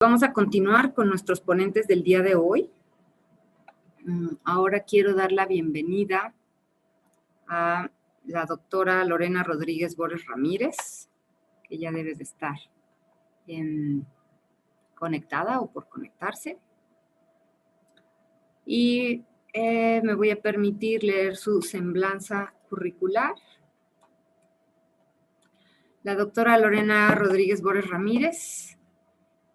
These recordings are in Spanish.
Vamos a continuar con nuestros ponentes del día de hoy. Ahora quiero dar la bienvenida a la doctora Lorena Rodríguez Borges Ramírez, que ya debe de estar conectada o por conectarse. Y me voy a permitir leer su semblanza curricular. La doctora Lorena Rodríguez Borges Ramírez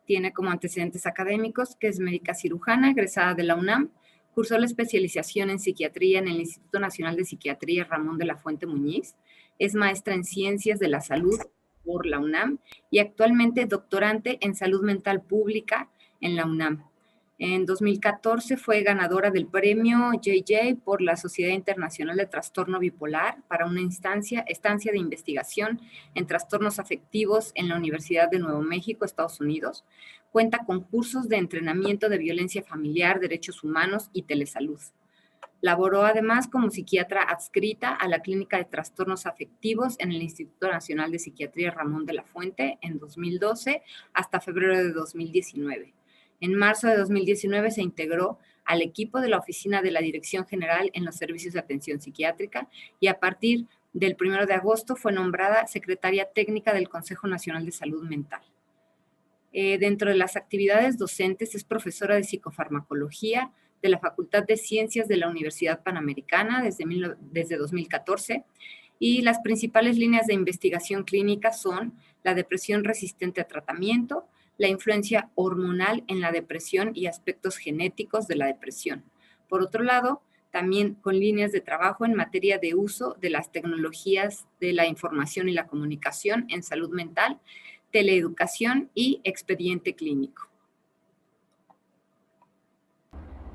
tiene como antecedentes académicos que es médica cirujana, egresada de la UNAM, cursó la especialización en psiquiatría en el Instituto Nacional de Psiquiatría Ramón de la Fuente Muñiz, es maestra en Ciencias de la Salud por la UNAM y actualmente doctorante en Salud Mental Pública en la UNAM. En 2014 fue ganadora del premio JJ por la Sociedad Internacional de Trastorno Bipolar para una estancia de investigación en trastornos afectivos en la Universidad de Nuevo México, Estados Unidos. Cuenta con cursos de entrenamiento de violencia familiar, derechos humanos y telesalud. Laboró además como psiquiatra adscrita a la Clínica de Trastornos Afectivos en el Instituto Nacional de Psiquiatría Ramón de la Fuente en 2012 hasta febrero de 2019. En marzo de 2019 se integró al equipo de la Oficina de la Dirección General en los Servicios de Atención Psiquiátrica y a partir del 1 de agosto fue nombrada secretaria técnica del Consejo Nacional de Salud Mental. Dentro de las actividades docentes es profesora de psicofarmacología de la Facultad de Ciencias de la Universidad Panamericana desde 2014 y las principales líneas de investigación clínica son la depresión resistente a tratamiento, la influencia hormonal en la depresión y aspectos genéticos de la depresión. Por otro lado, también con líneas de trabajo en materia de uso de las tecnologías de la información y la comunicación en salud mental, teleeducación y expediente clínico.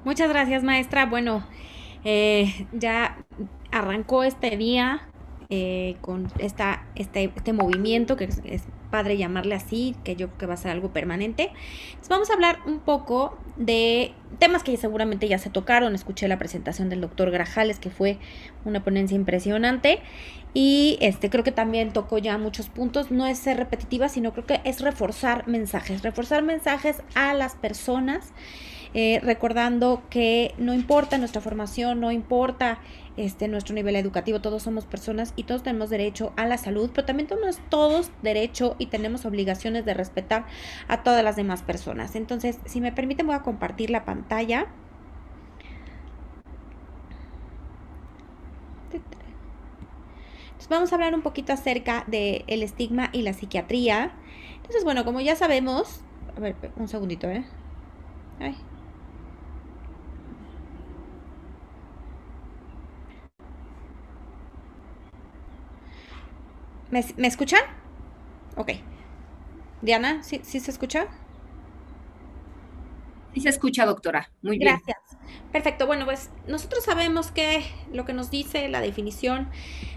Muchas gracias, maestra. Bueno, ya arrancó este día con este movimiento, que es padre llamarle así, que yo creo que va a ser algo permanente. Entonces vamos a hablar un poco de temas que seguramente ya se tocaron. Escuché la presentación del doctor Grajales, que fue una ponencia impresionante, y creo que también tocó ya muchos puntos. No es ser repetitiva, sino creo que es reforzar mensajes a las personas, recordando que no importa nuestra formación, no importa nuestro nivel educativo, todos somos personas y todos tenemos derecho a la salud, pero también tenemos todos derecho y tenemos obligaciones de respetar a todas las demás personas. Entonces, si me permiten, voy a compartir la pantalla. Entonces, vamos a hablar un poquito acerca del estigma y la psiquiatría. Entonces, bueno, como ya sabemos, a ver, un segundito, Ay. ¿Me escuchan? Ok. Diana, ¿sí se escucha? Sí se escucha, doctora. Muy bien. Gracias. Perfecto. Bueno, pues nosotros sabemos que lo que nos dice la definición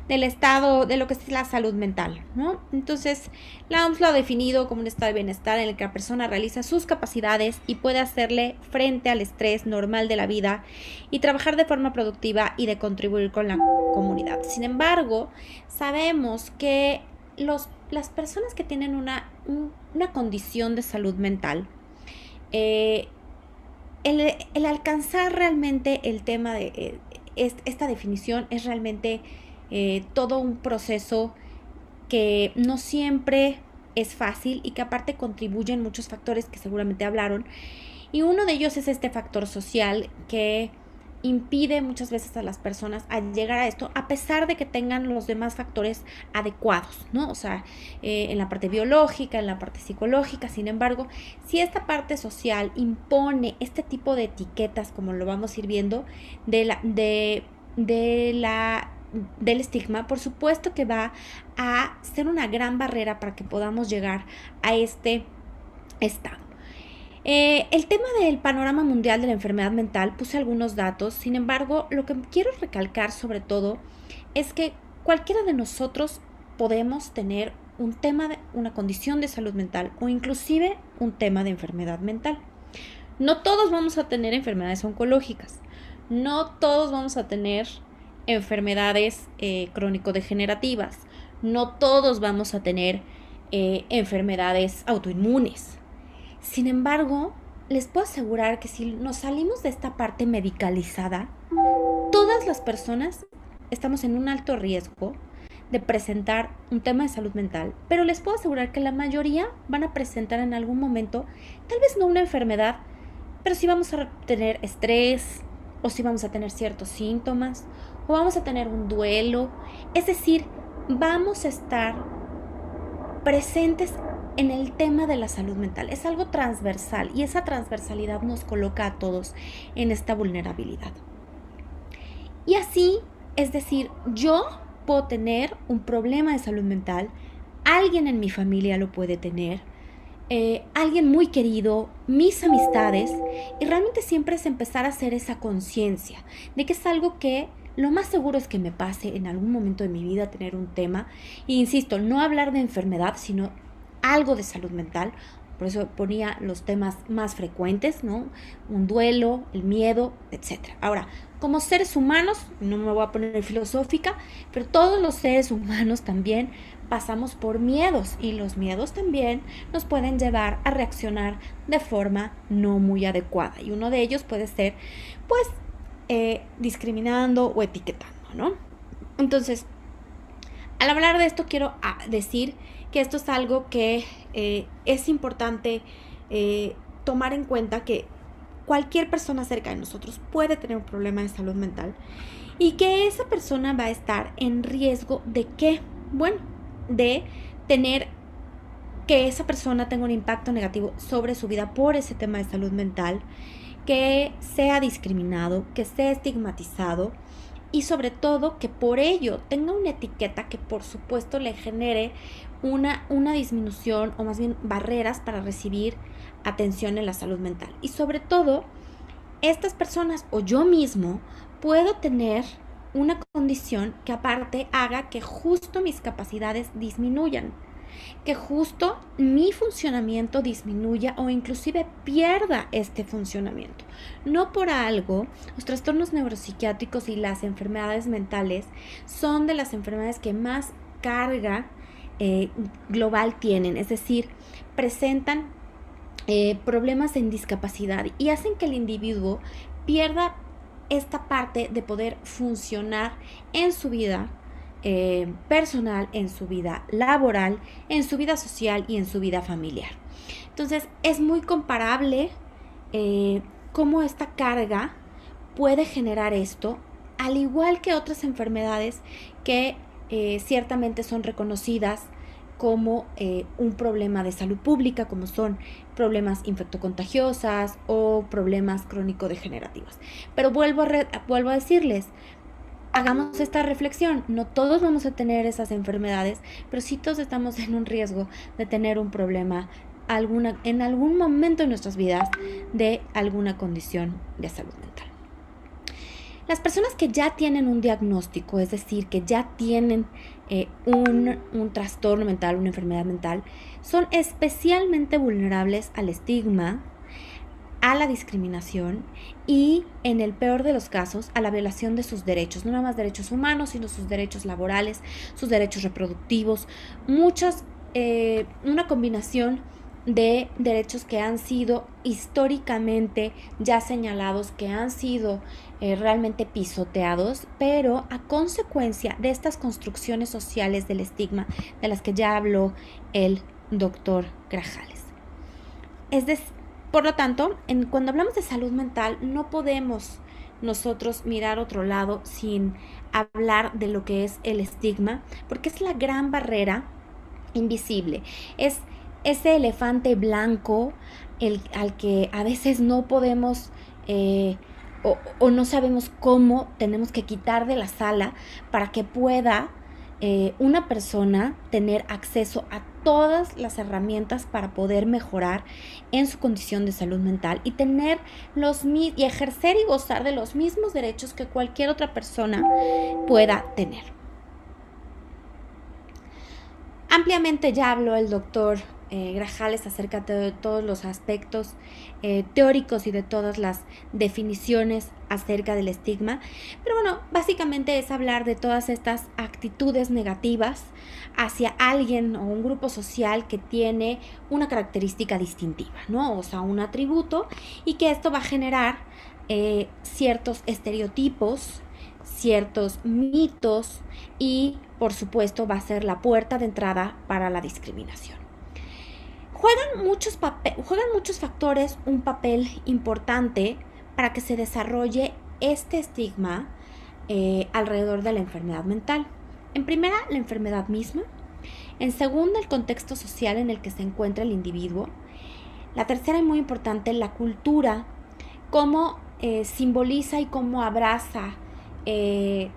del estado, de lo que es la salud mental, ¿no? Entonces, la OMS lo ha definido como un estado de bienestar en el que la persona realiza sus capacidades y puede hacerle frente al estrés normal de la vida y trabajar de forma productiva y de contribuir con la comunidad. Sin embargo, sabemos que las personas que tienen una condición de salud mental, el alcanzar realmente el tema de esta definición es realmente todo un proceso que no siempre es fácil y que aparte contribuyen muchos factores que seguramente hablaron, y uno de ellos es este factor social que impide muchas veces a las personas a llegar a esto, a pesar de que tengan los demás factores adecuados, ¿no? O sea, en la parte biológica, en la parte psicológica. Sin embargo, si esta parte social impone este tipo de etiquetas, como lo vamos a ir viendo, del estigma, por supuesto que va a ser una gran barrera para que podamos llegar a este estado. El tema del panorama mundial de la enfermedad mental, puse algunos datos. Sin embargo, lo que quiero recalcar sobre todo es que cualquiera de nosotros podemos tener un tema de una condición de salud mental o inclusive un tema de enfermedad mental. No todos vamos a tener enfermedades oncológicas, no todos vamos a tener enfermedades crónico-degenerativas, no todos vamos a tener enfermedades autoinmunes. Sin embargo, les puedo asegurar que si nos salimos de esta parte medicalizada, todas las personas estamos en un alto riesgo de presentar un tema de salud mental, pero les puedo asegurar que la mayoría van a presentar en algún momento, tal vez no una enfermedad, pero sí vamos a tener estrés, o sí vamos a tener ciertos síntomas, o vamos a tener un duelo. Es decir, vamos a estar presentes en el tema de la salud mental. Es algo transversal y esa transversalidad nos coloca a todos en esta vulnerabilidad. Y así, es decir, yo puedo tener un problema de salud mental, alguien en mi familia lo puede tener, alguien muy querido, mis amistades, y realmente siempre es empezar a hacer esa conciencia de que es algo que lo más seguro es que me pase en algún momento de mi vida, tener un tema. E insisto, no hablar de enfermedad, sino algo de salud mental. Por eso ponía los temas más frecuentes, ¿no? Un duelo, el miedo, etc. Ahora, como seres humanos, no me voy a poner filosófica, pero todos los seres humanos también pasamos por miedos y los miedos también nos pueden llevar a reaccionar de forma no muy adecuada. Y uno de ellos puede ser, pues, discriminando o etiquetando, ¿no? Entonces, al hablar de esto quiero decir que esto es algo que es importante tomar en cuenta, que cualquier persona cerca de nosotros puede tener un problema de salud mental y que esa persona va a estar en riesgo de ¿qué? Bueno, de tener que esa persona tenga un impacto negativo sobre su vida por ese tema de salud mental, que sea discriminado, que sea estigmatizado y sobre todo que por ello tenga una etiqueta que por supuesto le genere una disminución o más bien barreras para recibir atención en la salud mental. Y sobre todo, estas personas o yo mismo puedo tener una condición que aparte haga que justo mis capacidades disminuyan, que justo mi funcionamiento disminuya o inclusive pierda este funcionamiento. No por algo, los trastornos neuropsiquiátricos y las enfermedades mentales son de las enfermedades que más carga global tienen, es decir, presentan problemas en discapacidad y hacen que el individuo pierda esta parte de poder funcionar en su vida personal, en su vida laboral, en su vida social y en su vida familiar. Entonces es muy comparable cómo esta carga puede generar esto, al igual que otras enfermedades que ciertamente son reconocidas como un problema de salud pública, como son problemas infectocontagiosas o problemas crónico-degenerativos. Pero vuelvo a decirles, hagamos esta reflexión. No todos vamos a tener esas enfermedades, pero sí todos estamos en un riesgo de tener un problema en algún momento de nuestras vidas de alguna condición de salud mental. Las personas que ya tienen un diagnóstico, es decir, que ya tienen un trastorno mental, una enfermedad mental, son especialmente vulnerables al estigma, a la discriminación y, en el peor de los casos, a la violación de sus derechos, no nada más derechos humanos, sino sus derechos laborales, sus derechos reproductivos, una combinación de derechos que han sido históricamente ya señalados, que han sido realmente pisoteados, pero a consecuencia de estas construcciones sociales del estigma de las que ya habló el doctor Grajales. Por lo tanto, cuando hablamos de salud mental, no podemos nosotros mirar otro lado sin hablar de lo que es el estigma, porque es la gran barrera invisible, es ese elefante blanco al que a veces no podemos o no sabemos cómo tenemos que quitar de la sala para que pueda una persona tener acceso a todas las herramientas para poder mejorar en su condición de salud mental y tener y ejercer y gozar de los mismos derechos que cualquier otra persona pueda tener. Ampliamente ya habló el doctor Grajales acerca de todos los aspectos teóricos y de todas las definiciones acerca del estigma. Pero bueno, básicamente es hablar de todas estas actitudes negativas hacia alguien o un grupo social que tiene una característica distintiva, ¿no? O sea, un atributo, y que esto va a generar ciertos estereotipos, ciertos mitos, y por supuesto va a ser la puerta de entrada para la discriminación. Juegan muchos factores un papel importante para que se desarrolle este estigma alrededor de la enfermedad mental. En primera, la enfermedad misma. En segunda, el contexto social en el que se encuentra el individuo. La tercera, y muy importante, la cultura, cómo simboliza y cómo abraza el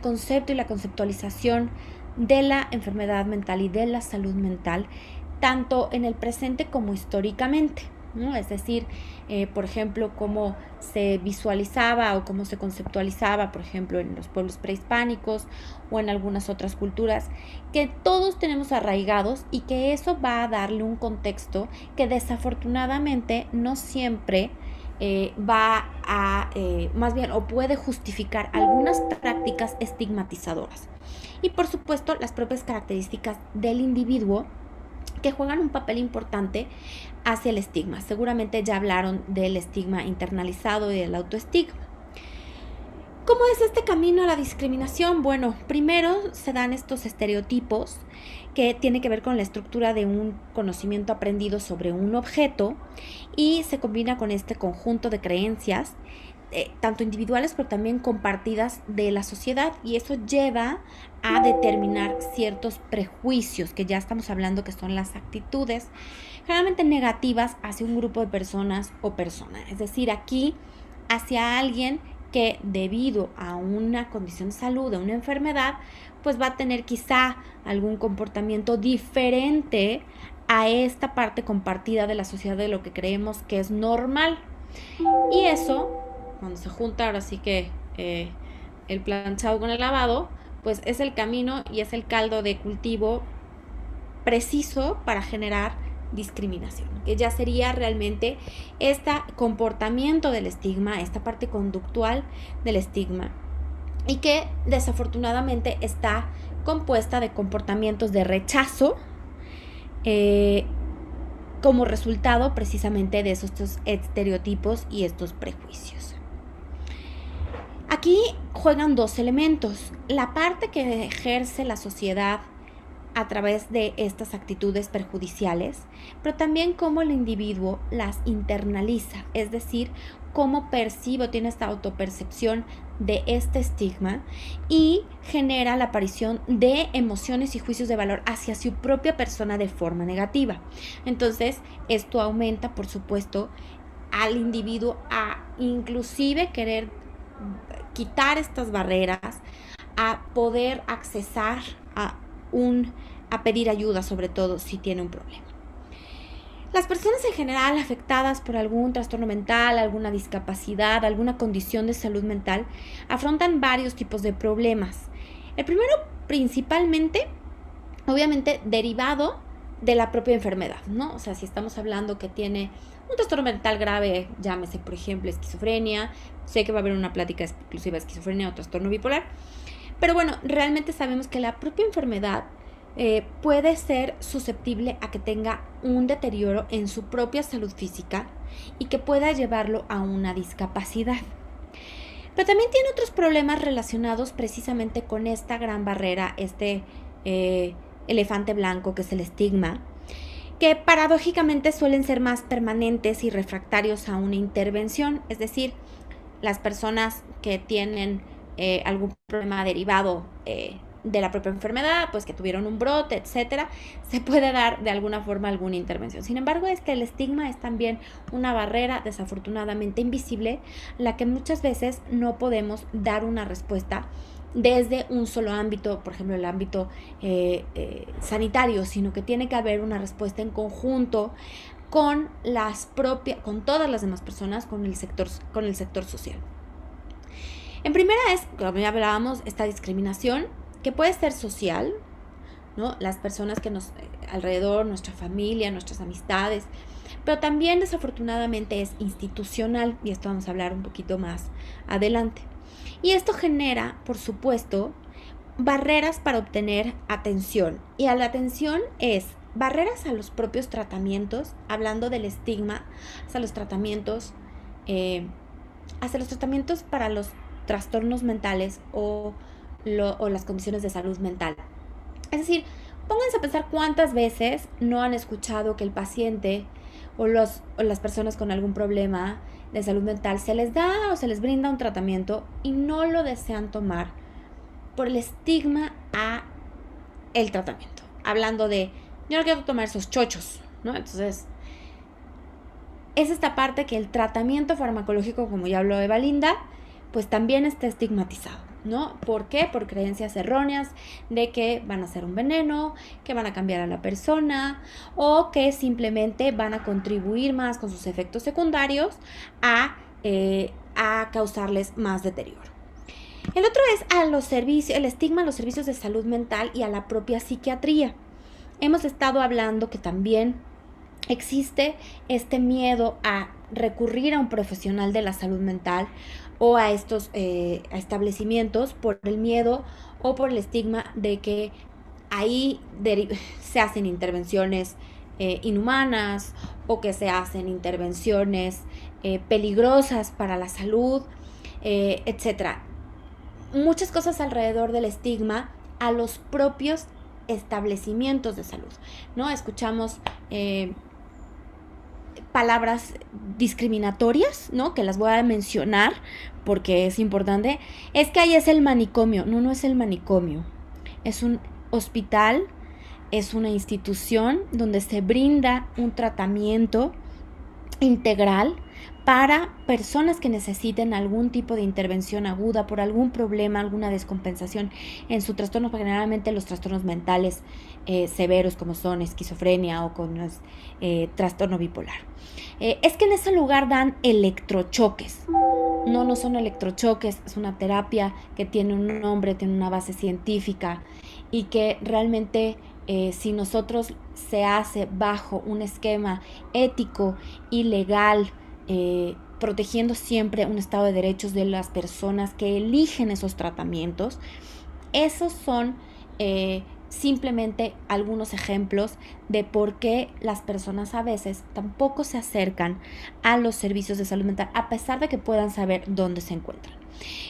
concepto y la conceptualización de la enfermedad mental y de la salud mental, tanto en el presente como históricamente, ¿no? Es decir, por ejemplo, cómo se visualizaba o cómo se conceptualizaba, por ejemplo, en los pueblos prehispánicos o en algunas otras culturas, que todos tenemos arraigados, y que eso va a darle un contexto que desafortunadamente no siempre va a, más bien, o puede justificar algunas prácticas estigmatizadoras. Y por supuesto, las propias características del individuo, que juegan un papel importante hacia el estigma. Seguramente ya hablaron del estigma internalizado y del autoestigma. ¿Cómo es este camino a la discriminación? Bueno, primero se dan estos estereotipos que tienen que ver con la estructura de un conocimiento aprendido sobre un objeto, y se combina con este conjunto de creencias, tanto individuales pero también compartidas de la sociedad, y eso lleva a determinar ciertos prejuicios, que ya estamos hablando que son las actitudes generalmente negativas hacia un grupo de personas o personas. Es decir, aquí hacia alguien que debido a una condición de salud, a una enfermedad, pues va a tener quizá algún comportamiento diferente a esta parte compartida de la sociedad de lo que creemos que es normal. Y eso, cuando se junta ahora sí que el planchado con el lavado, pues es el camino y es el caldo de cultivo preciso para generar discriminación, que ya sería realmente este comportamiento del estigma, esta parte conductual del estigma, y que desafortunadamente está compuesta de comportamientos de rechazo como resultado precisamente de estos estereotipos y estos prejuicios. Aquí juegan dos elementos: la parte que ejerce la sociedad a través de estas actitudes perjudiciales, pero también cómo el individuo las internaliza, es decir, cómo percibe o tiene esta autopercepción de este estigma, y genera la aparición de emociones y juicios de valor hacia su propia persona de forma negativa. Entonces, esto aumenta, por supuesto, al individuo a inclusive querer quitar estas barreras, a poder accesar a pedir ayuda, sobre todo si tiene un problema. Las personas en general afectadas por algún trastorno mental, alguna discapacidad, alguna condición de salud mental, afrontan varios tipos de problemas. El primero, principalmente, obviamente, derivado de la propia enfermedad, ¿no? O sea, si estamos hablando que tiene un trastorno mental grave, llámese, por ejemplo, esquizofrenia, sé que va a haber una plática exclusiva de esquizofrenia o trastorno bipolar, pero bueno, realmente sabemos que la propia enfermedad puede ser susceptible a que tenga un deterioro en su propia salud física y que pueda llevarlo a una discapacidad. Pero también tiene otros problemas relacionados precisamente con esta gran barrera, este elefante blanco que es el estigma, que paradójicamente suelen ser más permanentes y refractarios a una intervención. Es decir, las personas que tienen algún problema derivado de la propia enfermedad, pues que tuvieron un brote, etcétera, se puede dar de alguna forma alguna intervención. Sin embargo, el estigma es también una barrera desafortunadamente invisible, la que muchas veces no podemos dar una respuesta desde un solo ámbito, por ejemplo el ámbito sanitario, sino que tiene que haber una respuesta en conjunto con todas las demás personas, con el sector social. En primera es, como ya hablábamos, esta discriminación que puede ser social, ¿no? Las personas que nos alrededor, nuestra familia, nuestras amistades, pero también desafortunadamente es institucional, y esto vamos a hablar un poquito más adelante. Y esto genera, por supuesto, barreras para obtener atención. Y a la atención es barreras a los propios tratamientos, hablando del estigma, hacia los tratamientos para los trastornos mentales o las condiciones de salud mental. Es decir, pónganse a pensar cuántas veces no han escuchado que el paciente o las personas con algún problema de salud mental se les da o se les brinda un tratamiento y no lo desean tomar por el estigma a el tratamiento. Hablando de, yo no quiero tomar esos chochos, ¿no? Entonces, es esta parte que el tratamiento farmacológico, como ya habló Eva Linda, pues también está estigmatizado, ¿no? ¿Por qué? Por creencias erróneas de que van a ser un veneno, que van a cambiar a la persona o que simplemente van a contribuir más con sus efectos secundarios a causarles más deterioro. El otro es el estigma a los servicios de salud mental y a la propia psiquiatría. Hemos estado hablando que también existe este miedo a recurrir a un profesional de la salud mental o a estos establecimientos por el miedo o por el estigma de que ahí se hacen intervenciones inhumanas o que se hacen intervenciones peligrosas para la salud, etcétera. Muchas cosas alrededor del estigma a los propios establecimientos de salud, ¿no? Escuchamos palabras discriminatorias, ¿no? Que las voy a mencionar porque es importante. Es que ahí es el manicomio. No, no es el manicomio. Es un hospital, es una institución donde se brinda un tratamiento integral para personas que necesiten algún tipo de intervención aguda por algún problema, alguna descompensación en su trastorno, generalmente los trastornos mentales severos como son esquizofrenia o con trastorno bipolar. Es que en ese lugar dan electrochoques. No son electrochoques, es una terapia que tiene un nombre, tiene una base científica y que realmente si nosotros se hace bajo un esquema ético y legal, protegiendo siempre un estado de derechos de las personas que eligen esos tratamientos. Esos son simplemente algunos ejemplos de por qué las personas a veces tampoco se acercan a los servicios de salud mental, a pesar de que puedan saber dónde se encuentran.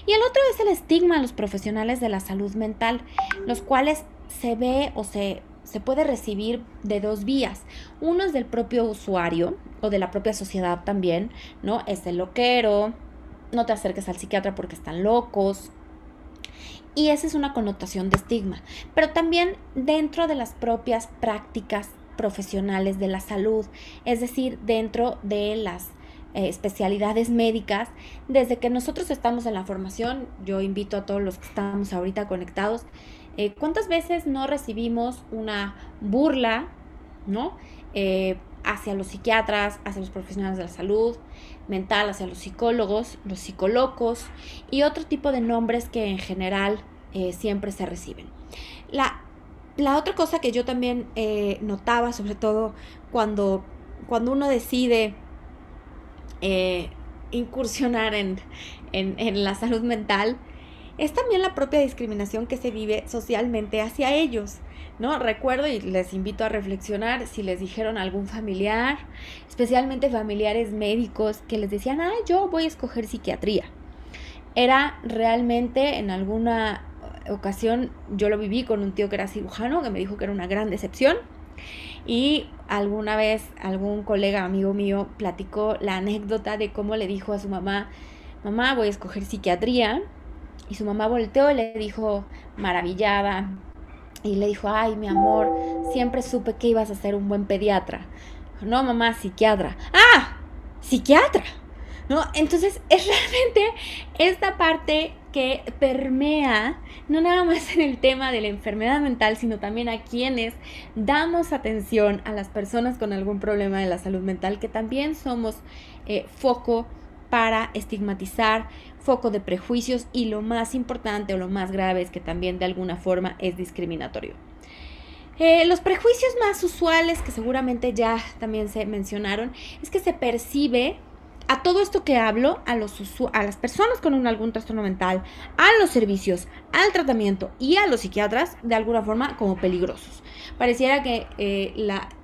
Y el otro es el estigma a los profesionales de la salud mental, los cuales se ve o se puede recibir de dos vías. Uno es del propio usuario o de la propia sociedad también, ¿no? Es el loquero, no te acerques al psiquiatra porque están locos. Y esa es una connotación de estigma. Pero también dentro de las propias prácticas profesionales de la salud, es decir, dentro de las especialidades médicas, desde que nosotros estamos en la formación, yo invito a todos los que estamos ahorita conectados, ¿cuántas veces no recibimos una burla, ¿no? Hacia los psiquiatras, hacia los profesionales de la salud mental, hacia los psicólogos, los psicolocos y otro tipo de nombres que en general siempre se reciben. La otra cosa que yo también notaba, sobre todo cuando uno decide incursionar en la salud mental, es también la propia discriminación que se vive socialmente hacia ellos, ¿no? Recuerdo y les invito a reflexionar si les dijeron a algún familiar, especialmente familiares médicos, que les decían, yo voy a escoger psiquiatría. Era realmente, en alguna ocasión, yo lo viví con un tío que era cirujano, que me dijo que era una gran decepción. Y alguna vez algún colega, amigo mío, platicó la anécdota de cómo le dijo a su mamá, voy a escoger psiquiatría. Y su mamá volteó y le dijo, maravillada, y le dijo, ay, mi amor, siempre supe que ibas a ser un buen pediatra. No, mamá, psiquiatra. ¡Ah! ¡Psiquiatra! ¿No? Entonces, es realmente esta parte que permea, no nada más en el tema de la enfermedad mental, sino también a quienes damos atención a las personas con algún problema de la salud mental, que también somos foco para estigmatizar, foco de prejuicios y lo más importante o lo más grave es que también de alguna forma es discriminatorio. Los prejuicios más usuales, que seguramente ya también se mencionaron, es que se percibe a todo esto que hablo, a las personas con algún trastorno mental, a los servicios, al tratamiento y a los psiquiatras, de alguna forma, como peligrosos. Pareciera que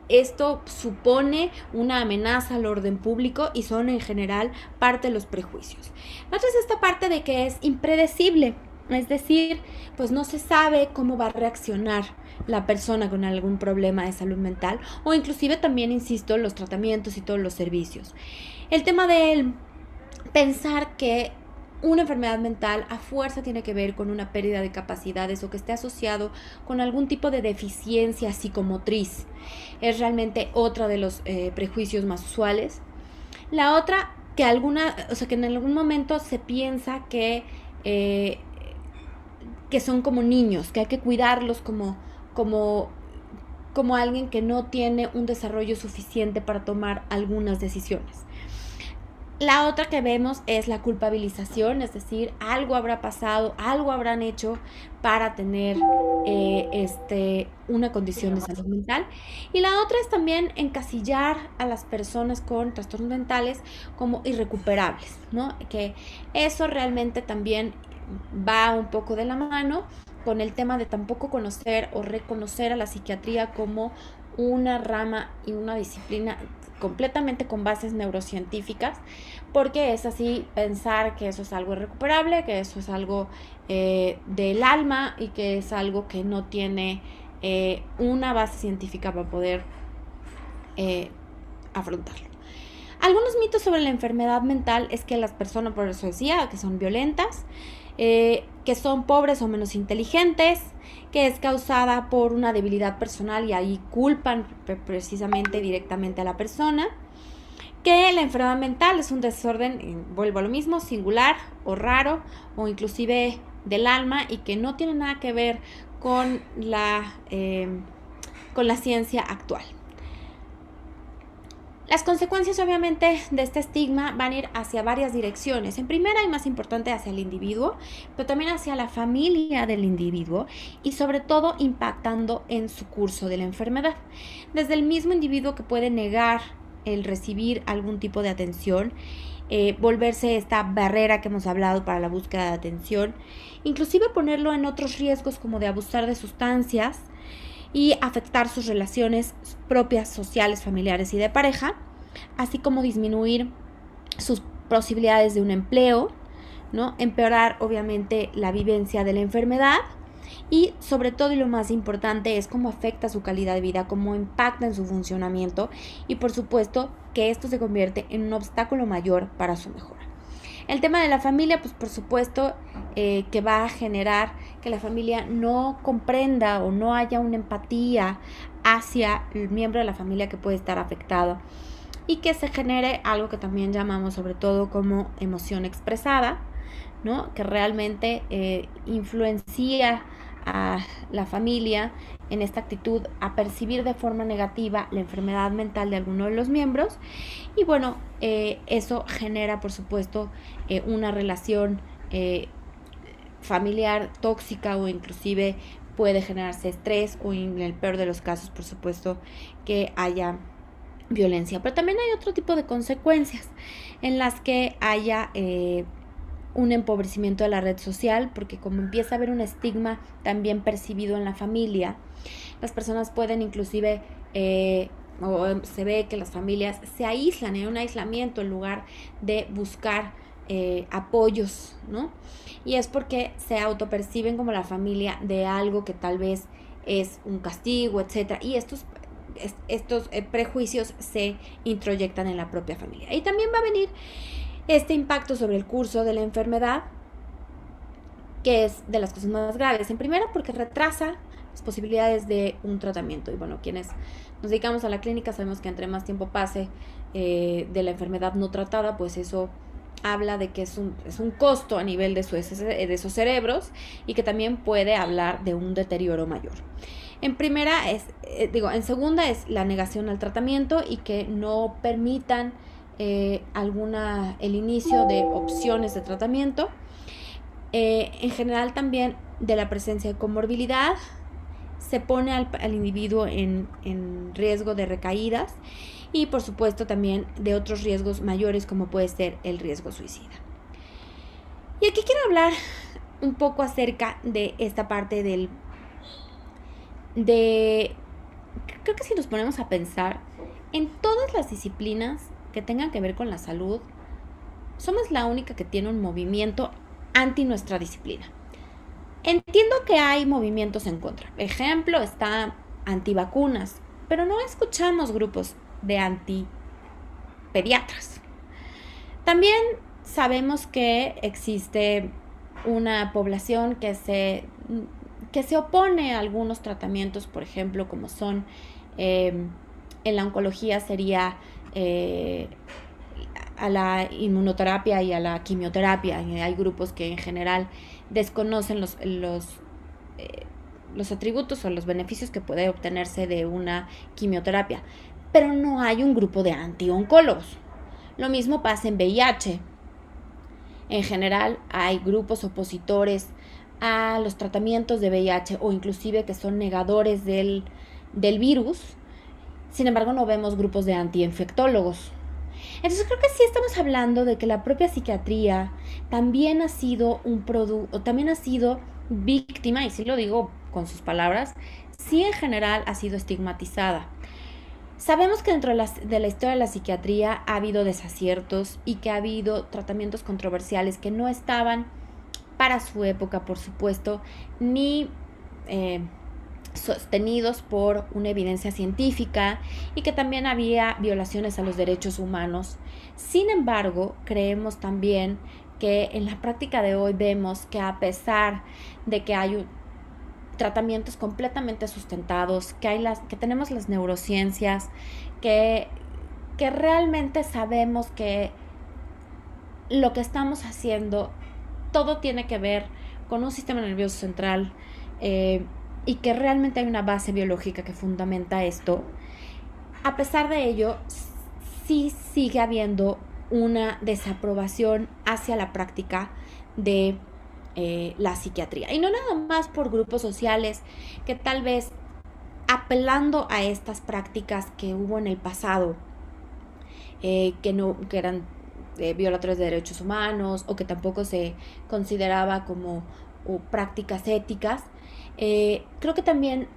esto supone una amenaza al orden público y son en general parte de los prejuicios. La otra es esta parte de que es impredecible, es decir, pues no se sabe cómo va a reaccionar la persona con algún problema de salud mental, o inclusive también, insisto, los tratamientos y todos los servicios. El tema de pensar que una enfermedad mental a fuerza tiene que ver con una pérdida de capacidades o que esté asociado con algún tipo de deficiencia psicomotriz es realmente otra de los prejuicios más usuales. La otra, que en algún momento se piensa que son como niños, que hay que cuidarlos como alguien que no tiene un desarrollo suficiente para tomar algunas decisiones. La otra que vemos es la culpabilización, es decir, algo habrá pasado, algo habrán hecho para tener una condición de salud mental. Y la otra es también encasillar a las personas con trastornos mentales como irrecuperables, ¿no? Que eso realmente también va un poco de la mano con el tema de tampoco conocer o reconocer a la psiquiatría como una rama y una disciplina completamente con bases neurocientíficas, porque es así pensar que eso es algo irrecuperable, que eso es algo del alma y que es algo que no tiene una base científica para poder afrontarlo. Algunos mitos sobre la enfermedad mental es que las personas, por eso decía, que son violentas, que son pobres o menos inteligentes, que es causada por una debilidad personal y ahí culpan precisamente directamente a la persona, que la enfermedad mental es un desorden, vuelvo a lo mismo, singular o raro o inclusive del alma y que no tiene nada que ver con la ciencia actual. Las consecuencias obviamente de este estigma van a ir hacia varias direcciones. En primera y más importante hacia el individuo, pero también hacia la familia del individuo y sobre todo impactando en su curso de la enfermedad. Desde el mismo individuo que puede negar el recibir algún tipo de atención, volverse esta barrera que hemos hablado para la búsqueda de atención, inclusive ponerlo en otros riesgos como de abusar de sustancias y afectar sus relaciones propias, sociales, familiares y de pareja, así como disminuir sus posibilidades de un empleo, ¿no? Empeorar obviamente la vivencia de la enfermedad y sobre todo, y lo más importante, es cómo afecta su calidad de vida, cómo impacta en su funcionamiento y por supuesto que esto se convierte en un obstáculo mayor para su mejora. El tema de la familia, pues por supuesto que va a generar que la familia no comprenda o no haya una empatía hacia el miembro de la familia que puede estar afectado y que se genere algo que también llamamos sobre todo como emoción expresada, ¿no? Que realmente influencia a la familia en esta actitud a percibir de forma negativa la enfermedad mental de alguno de los miembros y bueno, eso genera por supuesto una relación familiar tóxica o inclusive puede generarse estrés o en el peor de los casos por supuesto que haya violencia, pero también hay otro tipo de consecuencias en las que haya un empobrecimiento de la red social, porque como empieza a haber un estigma también percibido en la familia, las personas pueden inclusive, o se ve que las familias se aíslan en un aislamiento en lugar de buscar apoyos, ¿no? Y es porque se autoperciben como la familia de algo que tal vez es un castigo, etcétera, y estos prejuicios se introyectan en la propia familia. Y también va a venir este impacto sobre el curso de la enfermedad, que es de las cosas más graves. En primera, porque retrasa las posibilidades de un tratamiento. Y bueno, quienes nos dedicamos a la clínica sabemos que entre más tiempo pase de la enfermedad no tratada, pues eso habla de que es un costo a nivel de esos cerebros y que también puede hablar de un deterioro mayor. En segunda es la negación al tratamiento y que no permitan el inicio de opciones de tratamiento. En general también de la presencia de comorbilidad se pone al individuo en riesgo de recaídas y por supuesto también de otros riesgos mayores como puede ser el riesgo suicida. Y aquí quiero hablar un poco acerca de esta parte creo que si nos ponemos a pensar en todas las disciplinas que tengan que ver con la salud, somos la única que tiene un movimiento anti nuestra disciplina. Entiendo que hay movimientos en contra. Ejemplo, está antivacunas, pero no escuchamos grupos de antipediatras. También sabemos que existe una población que se opone a algunos tratamientos, por ejemplo, como son en la oncología sería a la inmunoterapia y a la quimioterapia. Y hay grupos que en general desconocen los atributos o los beneficios que puede obtenerse de una quimioterapia, pero no hay un grupo de anti-oncólogos. Lo mismo pasa en VIH. En general hay grupos opositores a los tratamientos de VIH o inclusive que son negadores del virus. Sin embargo, no vemos grupos de antiinfectólogos. Entonces creo que sí estamos hablando de que la propia psiquiatría también ha sido también ha sido víctima, y sí lo digo con sus palabras, sí en general ha sido estigmatizada. Sabemos que dentro de la historia de la psiquiatría ha habido desaciertos y que ha habido tratamientos controversiales que no estaban para su época, por supuesto, ni sostenidos por una evidencia científica y que también había violaciones a los derechos humanos. Sin embargo, creemos también que en la práctica de hoy vemos que a pesar de que hay tratamientos completamente sustentados, que tenemos las neurociencias, que realmente sabemos que lo que estamos haciendo todo tiene que ver con un sistema nervioso central y que realmente hay una base biológica que fundamenta esto. A pesar de ello, sí sigue habiendo una desaprobación hacia la práctica de la psiquiatría. Y no nada más por grupos sociales que tal vez apelando a estas prácticas que hubo en el pasado, que eran violadores de derechos humanos o que tampoco se consideraba como prácticas éticas. Creo que también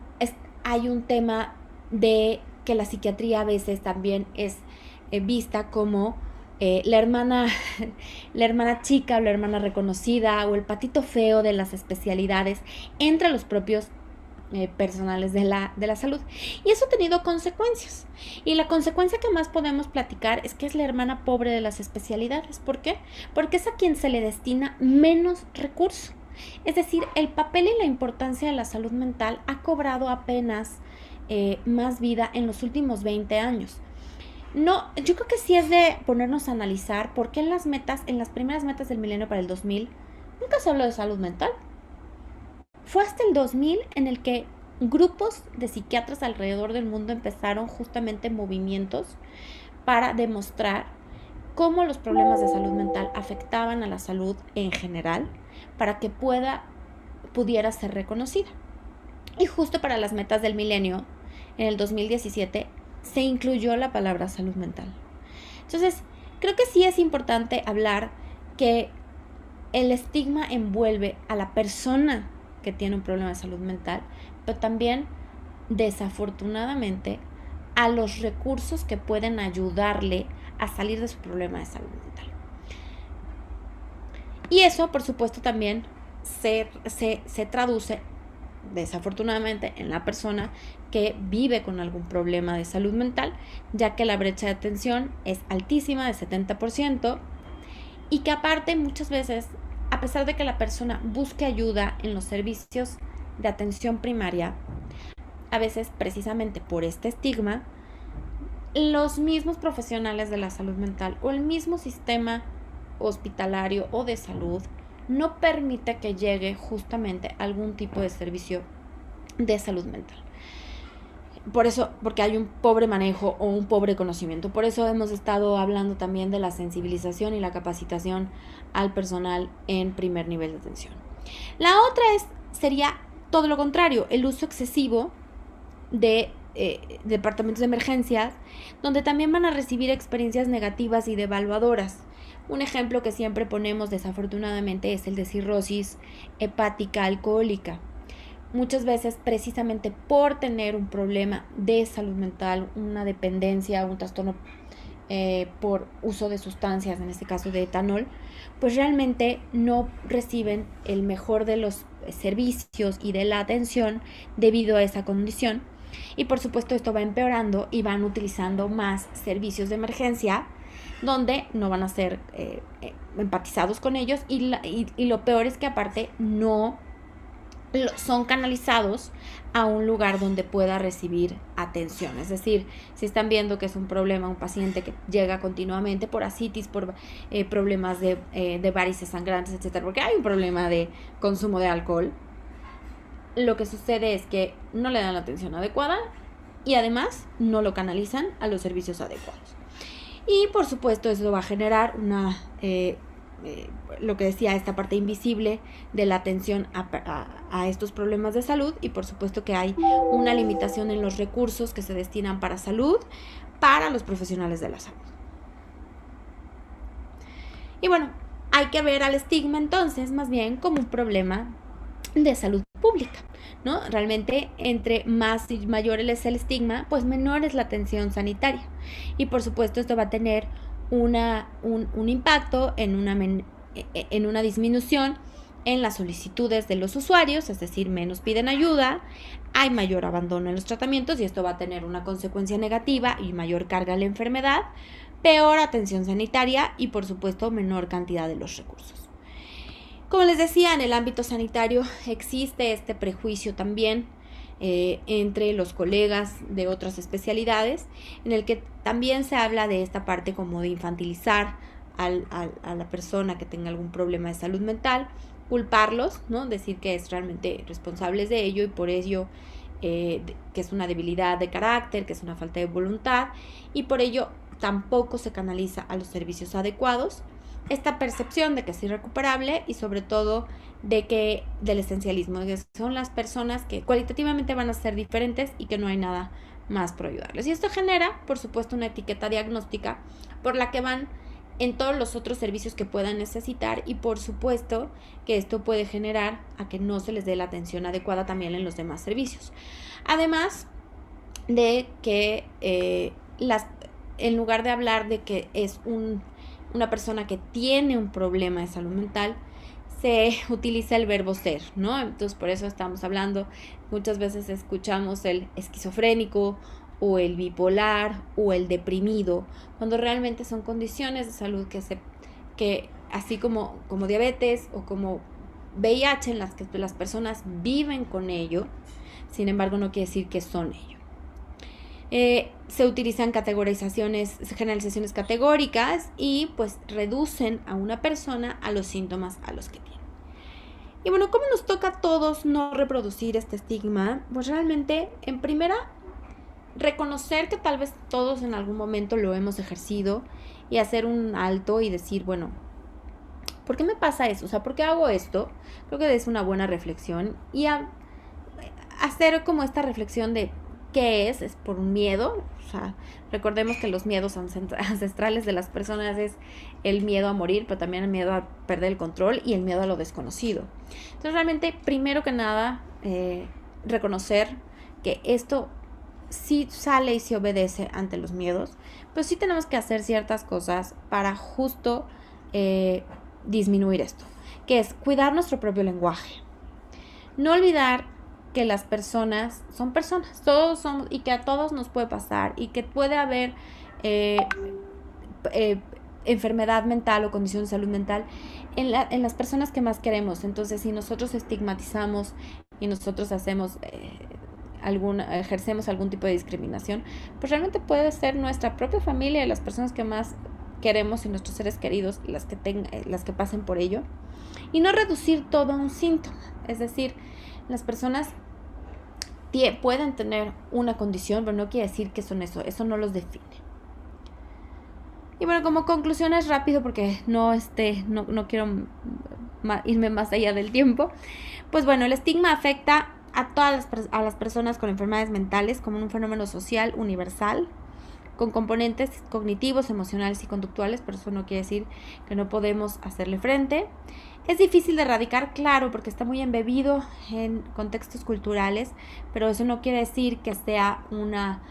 hay un tema de que la psiquiatría a veces también es vista como la hermana chica o la hermana reconocida o el patito feo de las especialidades entre los propios personales de la salud. Y eso ha tenido consecuencias. Y la consecuencia que más podemos platicar es que es la hermana pobre de las especialidades. ¿Por qué? Porque es a quien se le destina menos recurso. Es decir, el papel y la importancia de la salud mental ha cobrado apenas más vida en los últimos 20 años. No, yo creo que sí es de ponernos a analizar por qué en las primeras metas del milenio para el 2000, nunca se habló de salud mental. Fue hasta el 2000 en el que grupos de psiquiatras alrededor del mundo empezaron justamente movimientos para demostrar cómo los problemas de salud mental afectaban a la salud en general para que pudiera ser reconocida. Y justo para las metas del milenio, en el 2017, se incluyó la palabra salud mental. Entonces, creo que sí es importante hablar que el estigma envuelve a la persona que tiene un problema de salud mental, pero también, desafortunadamente, a los recursos que pueden ayudarle a salir de su problema de salud mental. Y eso, por supuesto, también se traduce, desafortunadamente, en la persona que vive con algún problema de salud mental, ya que la brecha de atención es altísima, de 70%, y que aparte muchas veces, a pesar de que la persona busque ayuda en los servicios de atención primaria, a veces precisamente por este estigma, los mismos profesionales de la salud mental o el mismo sistema hospitalario o de salud no permite que llegue justamente algún tipo de servicio de salud mental. Por eso, porque hay un pobre manejo o un pobre conocimiento. Por eso hemos estado hablando también de la sensibilización y la capacitación al personal en primer nivel de atención. La otra sería todo lo contrario, el uso excesivo de departamentos de emergencias, donde también van a recibir experiencias negativas y devaluadoras. Un ejemplo que siempre ponemos desafortunadamente es el de cirrosis hepática alcohólica. Muchas veces precisamente por tener un problema de salud mental, una dependencia, un trastorno por uso de sustancias, en este caso de etanol, pues realmente no reciben el mejor de los servicios y de la atención debido a esa condición. Y por supuesto esto va empeorando y van utilizando más servicios de emergencia donde no van a ser empatizados con ellos y lo peor es que aparte no son canalizados a un lugar donde pueda recibir atención. Es decir, si están viendo que es un problema, un paciente que llega continuamente por ascitis, por problemas de varices sangrantes, etcétera, porque hay un problema de consumo de alcohol, lo que sucede es que no le dan la atención adecuada y además no lo canalizan a los servicios adecuados. Y por supuesto eso va a generar una lo que decía, esta parte invisible de la atención a estos problemas de salud, y por supuesto que hay una limitación en los recursos que se destinan para salud para los profesionales de la salud. Y bueno, hay que ver al estigma entonces más bien como un problema de salud pública, ¿no? Realmente entre más y mayor es el estigma, pues menor es la atención sanitaria, y por supuesto esto va a tener un impacto en una disminución en las solicitudes de los usuarios, es decir, menos piden ayuda, hay mayor abandono en los tratamientos y esto va a tener una consecuencia negativa y mayor carga en la enfermedad, peor atención sanitaria y por supuesto menor cantidad de los recursos. Como les decía, en el ámbito sanitario existe este prejuicio también entre los colegas de otras especialidades, en el que también se habla de esta parte como de infantilizar a la persona que tenga algún problema de salud mental, culparlos, ¿no? Decir que es realmente responsables de ello y por ello que es una debilidad de carácter, que es una falta de voluntad, y por ello tampoco se canaliza a los servicios adecuados. Esta percepción de que es irrecuperable y sobre todo del esencialismo, que son las personas que cualitativamente van a ser diferentes y que no hay nada más por ayudarles. Y esto genera, por supuesto, una etiqueta diagnóstica por la que van en todos los otros servicios que puedan necesitar, y por supuesto que esto puede generar a que no se les dé la atención adecuada también en los demás servicios. Además de que en lugar de hablar de que es una persona que tiene un problema de salud mental, se utiliza el verbo ser, ¿no? Entonces por eso estamos hablando, muchas veces escuchamos el esquizofrénico o el bipolar o el deprimido, cuando realmente son condiciones de salud que así como diabetes o como VIH, en las que las personas viven con ello, sin embargo no quiere decir que son ello. Se utilizan generalizaciones categóricas y pues reducen a una persona a los síntomas a los que tiene. Y bueno, ¿cómo nos toca a todos no reproducir este estigma? Pues realmente, en primera, reconocer que tal vez todos en algún momento lo hemos ejercido y hacer un alto y decir, bueno, ¿por qué me pasa eso? O sea, ¿por qué hago esto? Creo que es una buena reflexión y hacer como esta reflexión de ¿qué es? ¿Es por un miedo? O sea, recordemos que los miedos ancestrales de las personas es el miedo a morir, pero también el miedo a perder el control y el miedo a lo desconocido. Entonces, realmente, primero que nada, reconocer que esto sí sale y se obedece ante los miedos, pero sí tenemos que hacer ciertas cosas para justo disminuir esto, que es cuidar nuestro propio lenguaje. No olvidar que las personas son personas, todos somos, y que a todos nos puede pasar, y que puede haber enfermedad mental o condición de salud mental en las personas que más queremos. Entonces, si nosotros estigmatizamos y nosotros hacemos ejercemos algún tipo de discriminación, pues realmente puede ser nuestra propia familia y las personas que más queremos y nuestros seres queridos las que pasen por ello, y no reducir todo a un síntoma. Es decir, las personas pueden tener una condición, pero no quiere decir que son eso no los define. Y bueno, como conclusiones rápido, porque no quiero irme más allá del tiempo, pues bueno, el estigma afecta a a las personas con enfermedades mentales como un fenómeno social universal, con componentes cognitivos, emocionales y conductuales, pero eso no quiere decir que no podemos hacerle frente. Es difícil de erradicar, claro, porque está muy embebido en contextos culturales, pero eso no quiere decir que sea una,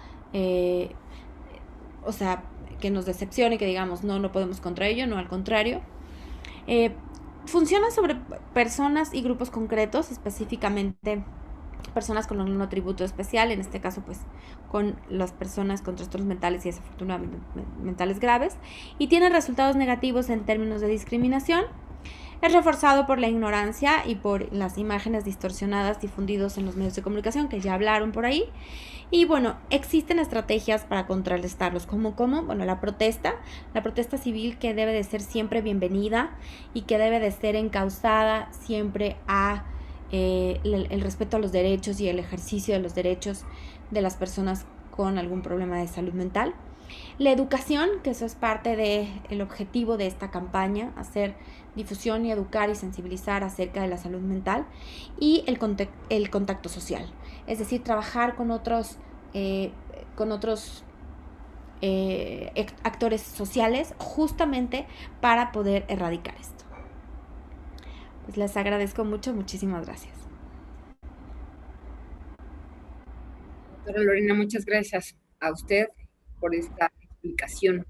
o sea, que nos decepcione, que digamos, no, no podemos contra ello, no, al contrario. Eh, Funciona sobre personas y grupos concretos, específicamente personas con un atributo especial, en este caso pues con las personas con trastornos mentales y desafortunadamente mentales graves, y tiene resultados negativos en términos de discriminación. Es reforzado por la ignorancia y por las imágenes distorsionadas difundidos en los medios de comunicación, que ya hablaron por ahí. Y bueno, existen estrategias para contrarrestarlos, como bueno, la protesta civil, que debe de ser siempre bienvenida y que debe de ser encauzada siempre a el respeto a los derechos y el ejercicio de los derechos de las personas con algún problema de salud mental. La educación, que eso es parte del objetivo de esta campaña, hacer difusión y educar y sensibilizar acerca de la salud mental. Y el contacto social, es decir, trabajar eh, con otros actores sociales justamente para poder erradicar esto. Pues les agradezco mucho, muchísimas gracias. Doctora Lorena, muchas gracias a usted por esta explicación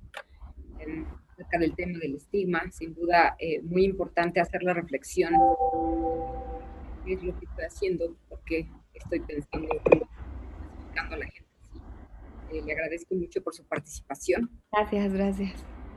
acerca del tema del estigma. Sin duda, muy importante hacer la reflexión de qué es lo que estoy haciendo, por qué estoy pensando, clasificando a la gente así. Le agradezco mucho por su participación. Gracias, gracias.